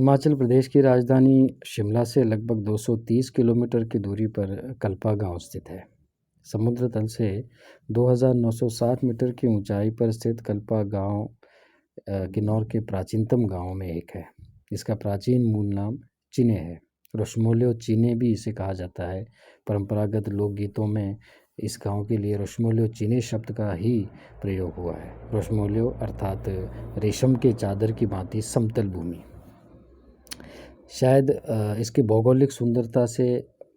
हिमाचल प्रदेश की राजधानी शिमला से लगभग 230 किलोमीटर की दूरी पर कल्पा गांव स्थित है। समुद्र तल से 2960 मीटर की ऊंचाई पर स्थित कल्पा गांव किन्नौर के प्राचीनतम गांवों में एक है। इसका प्राचीन मूल नाम चिने है। रश्मोले चीने भी इसे कहा जाता है। परंपरागत लोकगीतों में इस गांव के लिए रश्मोले चीने शब्द का ही प्रयोग हुआ है। रश्मोले अर्थात रेशम के चादर की भांति समतल भूमि। शायद इसकी भौगोलिक सुंदरता से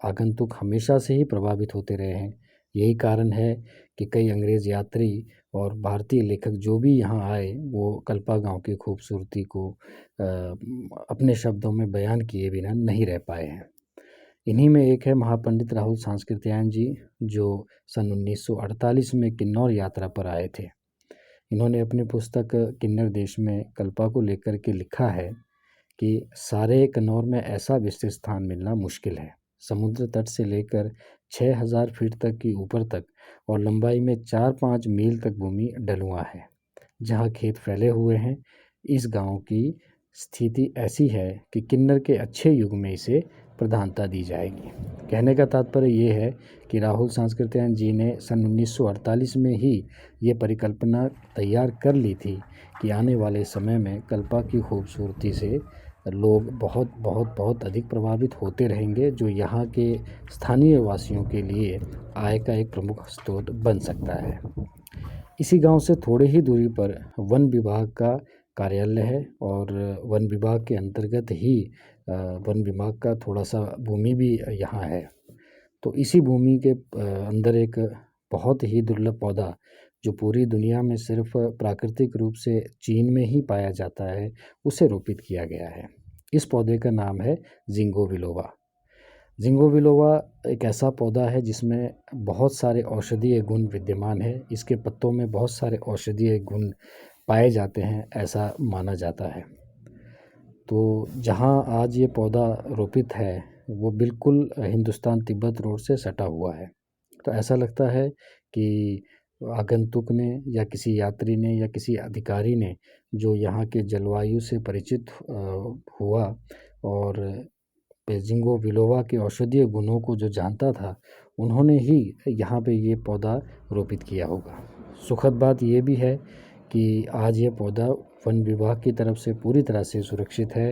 आगंतुक हमेशा से ही प्रभावित होते रहे हैं। यही कारण है कि कई अंग्रेज़ यात्री और भारतीय लेखक जो भी यहाँ आए वो कल्पा गांव की खूबसूरती को अपने शब्दों में बयान किए बिना नहीं रह पाए हैं। इन्हीं में एक है महापंडित राहुल सांस्कृत्यायन जी, जो सन 1948 में किन्नौर यात्रा पर आए थे। इन्होंने अपनी पुस्तक किन्नर देश में कल्पा को लेकर के लिखा है कि सारे किन्नौर में ऐसा विस्तृत स्थान मिलना मुश्किल है। समुद्र तट से लेकर 6000 फीट तक की ऊपर तक और लंबाई में 4-5 मील तक भूमि ढलुआ है, जहाँ खेत फैले हुए हैं। इस गांव की स्थिति ऐसी है कि किन्नर के अच्छे युग में इसे प्रधानता दी जाएगी। कहने का तात्पर्य ये है कि राहुल सांस्कृत्यायन जी ने सन 1948 में ही ये परिकल्पना तैयार कर ली थी कि आने वाले समय में कल्पा की खूबसूरती से लोग बहुत बहुत बहुत अधिक प्रभावित होते रहेंगे, जो यहाँ के स्थानीय वासियों के लिए आय का एक प्रमुख स्रोत बन सकता है। इसी गांव से थोड़े ही दूरी पर वन विभाग का कार्यालय है और वन विभाग के अंतर्गत ही वन विभाग का थोड़ा सा भूमि भी यहाँ है। तो इसी भूमि के अंदर एक बहुत ही दुर्लभ पौधा जो पूरी दुनिया में सिर्फ प्राकृतिक रूप से चीन में ही पाया जाता है, उसे रोपित किया गया है। इस पौधे का नाम है जिंगो बिलोबा। जिंगो बिलोबा एक ऐसा पौधा है जिसमें बहुत सारे औषधीय गुण विद्यमान है। इसके पत्तों में बहुत सारे औषधीय गुण पाए जाते हैं, ऐसा माना जाता है। तो जहाँ आज ये पौधा रोपित है वो बिल्कुल हिंदुस्तान तिब्बत रोड से सटा हुआ है। तो ऐसा लगता है कि आगंतुक ने या किसी यात्री ने या किसी अधिकारी ने जो यहाँ के जलवायु से परिचित हुआ और जिंगो बिलोबा के औषधीय गुणों को जो जानता था, उन्होंने ही यहाँ पे ये पौधा रोपित किया होगा। सुखद बात ये भी है कि आज ये पौधा वन विभाग की तरफ से पूरी तरह से सुरक्षित है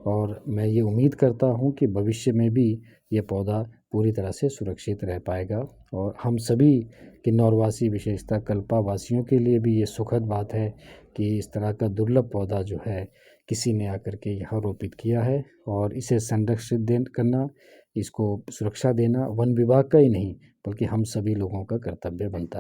और मैं ये उम्मीद करता हूँ कि भविष्य में भी ये पौधा पूरी तरह से सुरक्षित रह पाएगा। और हम सभी किन्नौरवासी, विशेषतः कल्पा वासियों के लिए भी ये सुखद बात है कि इस तरह का दुर्लभ पौधा जो है किसी ने आकर के यहाँ रोपित किया है और इसे संरक्षित करना, इसको सुरक्षा देना वन विभाग का ही नहीं बल्कि हम सभी लोगों का कर्तव्य बनता है।